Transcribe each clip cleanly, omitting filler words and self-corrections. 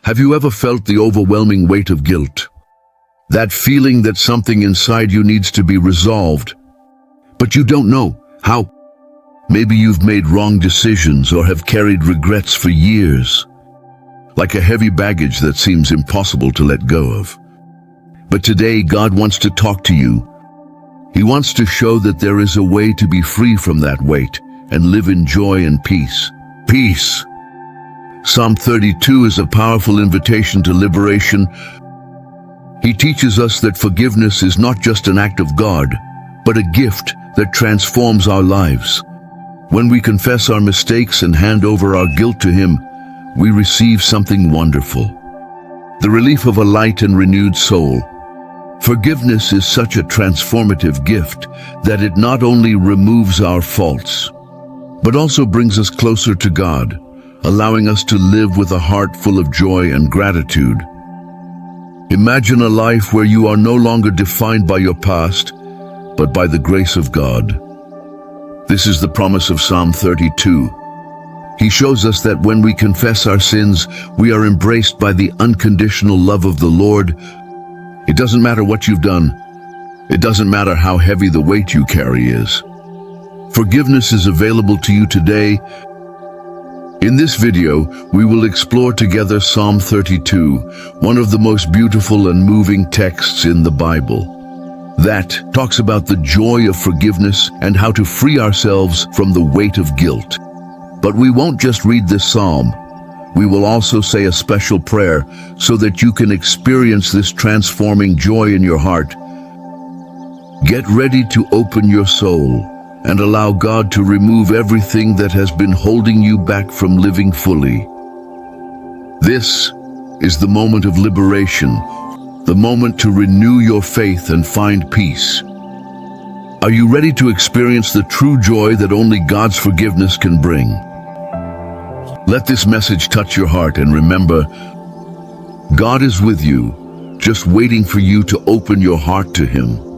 Have you ever felt the overwhelming weight of guilt? That feeling that something inside you needs to be resolved, but you don't know how. Maybe you've made wrong decisions or have carried regrets for years, like a heavy baggage that seems impossible to let go of. But today, God wants to talk to you. He wants to show that there is a way to be free from that weight and live in joy and peace. Peace. Psalm 32 is a powerful invitation to liberation. He teaches us that forgiveness is not just an act of God, but a gift that transforms our lives. When we confess our mistakes and hand over our guilt to Him, we receive something wonderful: the relief of a light and renewed soul. Forgiveness is such a transformative gift that it not only removes our faults, but also brings us closer to God, allowing us to live with a heart full of joy and gratitude. Imagine a life where you are no longer defined by your past, but by the grace of God. This is the promise of Psalm 32. He shows us that when we confess our sins, we are embraced by the unconditional love of the Lord. It doesn't matter what you've done. It doesn't matter how heavy the weight you carry is. Forgiveness is available to you today. In this video, we will explore together Psalm 32, one of the most beautiful and moving texts in the Bible, that talks about the joy of forgiveness and how to free ourselves from the weight of guilt. But we won't just read this psalm. We will also say a special prayer so that you can experience this transforming joy in your heart. Get ready to open your soul and allow God to remove everything that has been holding you back from living fully. This is the moment of liberation, the moment to renew your faith and find peace. Are you ready to experience the true joy that only God's forgiveness can bring? Let this message touch your heart, and remember, God is with you, just waiting for you to open your heart to Him.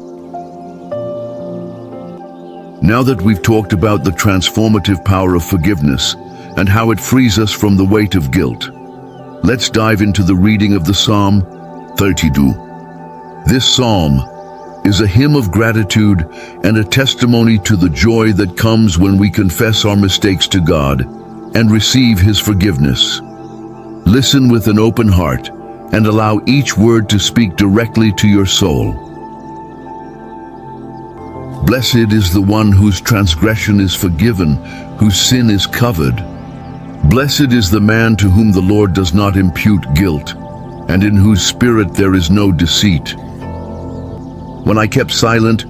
Now that we've talked about the transformative power of forgiveness and how it frees us from the weight of guilt, let's dive into the reading of the Psalm 32. This psalm is a hymn of gratitude and a testimony to the joy that comes when we confess our mistakes to God and receive His forgiveness. Listen with an open heart and allow each word to speak directly to your soul. Blessed is the one whose transgression is forgiven, whose sin is covered. Blessed is the man to whom the Lord does not impute guilt, and in whose spirit there is no deceit. When I kept silent,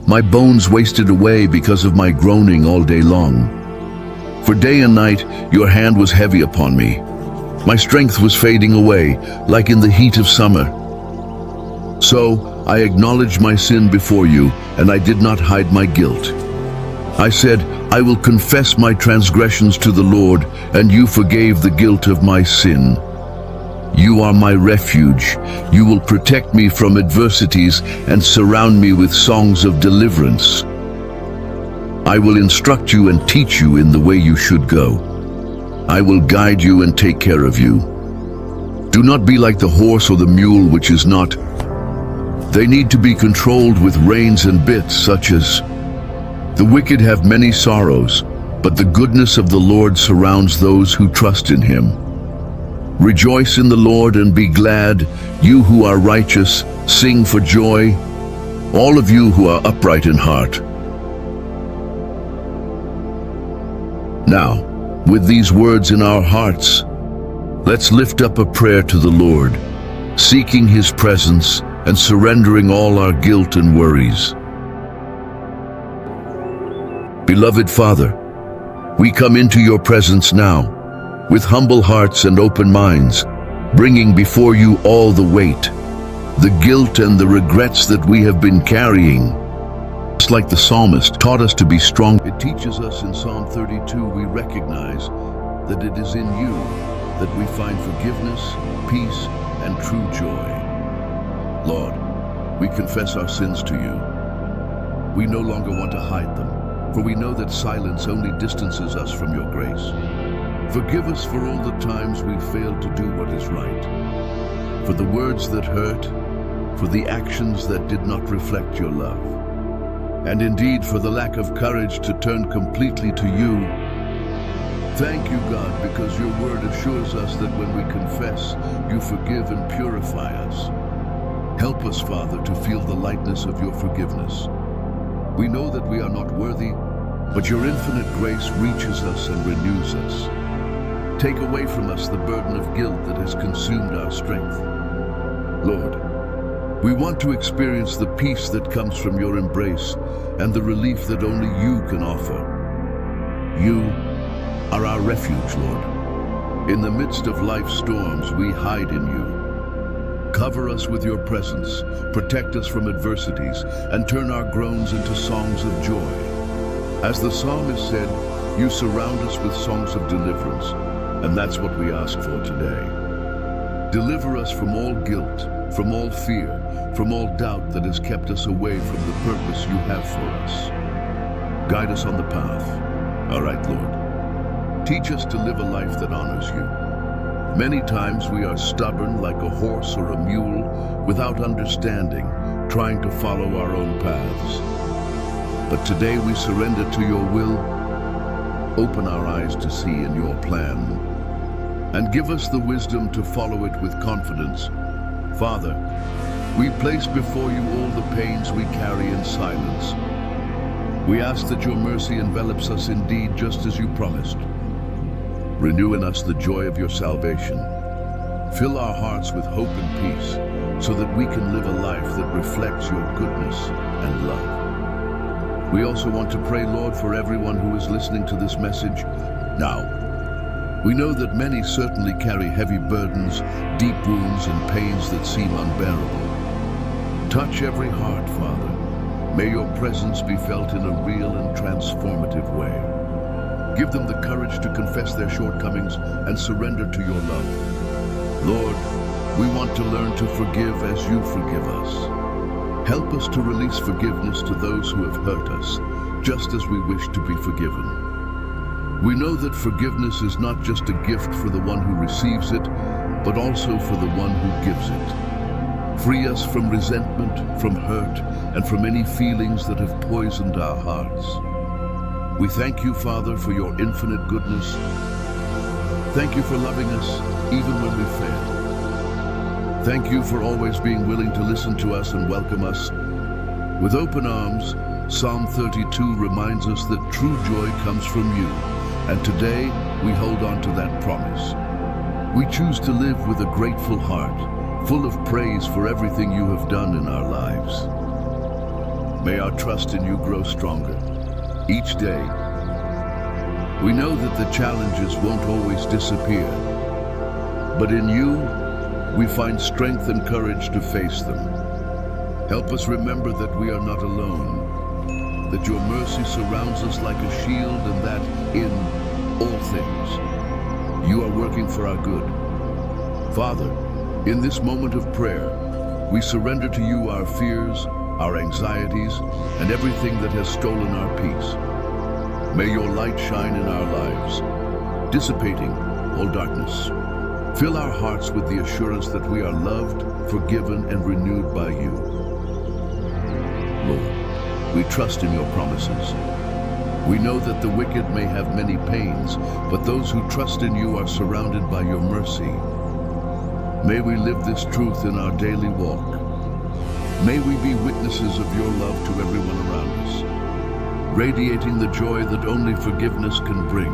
my bones wasted away because of my groaning all day long. For day and night your hand was heavy upon me. My strength was fading away, like in the heat of summer. So I acknowledged my sin before you, and I did not hide my guilt. I said, I will confess my transgressions to the Lord, and you forgave the guilt of my sin. You are my refuge. You will protect me from adversities and surround me with songs of deliverance. I will instruct you and teach you in the way you should go. I will guide you and take care of you. Do not be like the horse or the mule, which is not. They need to be controlled with reins and bits, such as, the wicked have many sorrows, but the goodness of the Lord surrounds those who trust in Him. Rejoice in the Lord and be glad, you who are righteous, sing for joy, all of you who are upright in heart. Now, with these words in our hearts, let's lift up a prayer to the Lord, seeking His presence and surrendering all our guilt and worries. Beloved Father, we come into your presence now, with humble hearts and open minds, bringing before you all the weight, the guilt and the regrets that we have been carrying. Just like the psalmist taught us to be strong, it teaches us in Psalm 32, we recognize that it is in you that we find forgiveness, peace, and true joy. Lord, we confess our sins to you. We no longer want to hide them, for we know that silence only distances us from your grace. Forgive us for all the times we failed to do what is right, for the words that hurt, for the actions that did not reflect your love, and indeed for the lack of courage to turn completely to you. Thank you, God, because your word assures us that when we confess, you forgive and purify us. Help us, Father, to feel the lightness of your forgiveness. We know that we are not worthy, but your infinite grace reaches us and renews us. Take away from us the burden of guilt that has consumed our strength. Lord, we want to experience the peace that comes from your embrace and the relief that only you can offer. You are our refuge, Lord. In the midst of life's storms, we hide in you. Cover us with your presence, protect us from adversities, and turn our groans into songs of joy. As the psalmist said, you surround us with songs of deliverance, and that's what we ask for today. Deliver us from all guilt, from all fear, from all doubt that has kept us away from the purpose you have for us. Guide us on the path. All right, Lord. Teach us to live a life that honors you. Many times we are stubborn like a horse or a mule, without understanding, trying to follow our own paths. But today we surrender to your will. Open our eyes to see in your plan, and give us the wisdom to follow it with confidence. Father, we place before you all the pains we carry in silence. We ask that your mercy envelops us indeed, just as you promised. Renew in us the joy of your salvation. Fill our hearts with hope and peace, so that we can live a life that reflects your goodness and love. We also want to pray, Lord, for everyone who is listening to this message now. We know that many certainly carry heavy burdens, deep wounds, and pains that seem unbearable. Touch every heart, Father. May your presence be felt in a real and transformative way. Give them the courage to confess their shortcomings and surrender to your love. Lord, we want to learn to forgive as you forgive us. Help us to release forgiveness to those who have hurt us, just as we wish to be forgiven. We know that forgiveness is not just a gift for the one who receives it, but also for the one who gives it. Free us from resentment, from hurt, and from any feelings that have poisoned our hearts. We thank you, Father, for your infinite goodness. Thank you for loving us, even when we fail. Thank you for always being willing to listen to us and welcome us. With open arms, Psalm 32 reminds us that true joy comes from you, and today we hold on to that promise. We choose to live with a grateful heart, full of praise for everything you have done in our lives. May our trust in you grow stronger each day. We know that the challenges won't always disappear, but in you, we find strength and courage to face them. Help us remember that we are not alone, that your mercy surrounds us like a shield, and that in all things, you are working for our good. Father, in this moment of prayer, we surrender to you our fears, our anxieties, and everything that has stolen our peace. May your light shine in our lives, dissipating all darkness. Fill our hearts with the assurance that we are loved, forgiven, and renewed by you. Lord, we trust in your promises. We know that the wicked may have many pains, but those who trust in you are surrounded by your mercy. May we live this truth in our daily walk. May we be witnesses of your love to everyone around us, radiating the joy that only forgiveness can bring.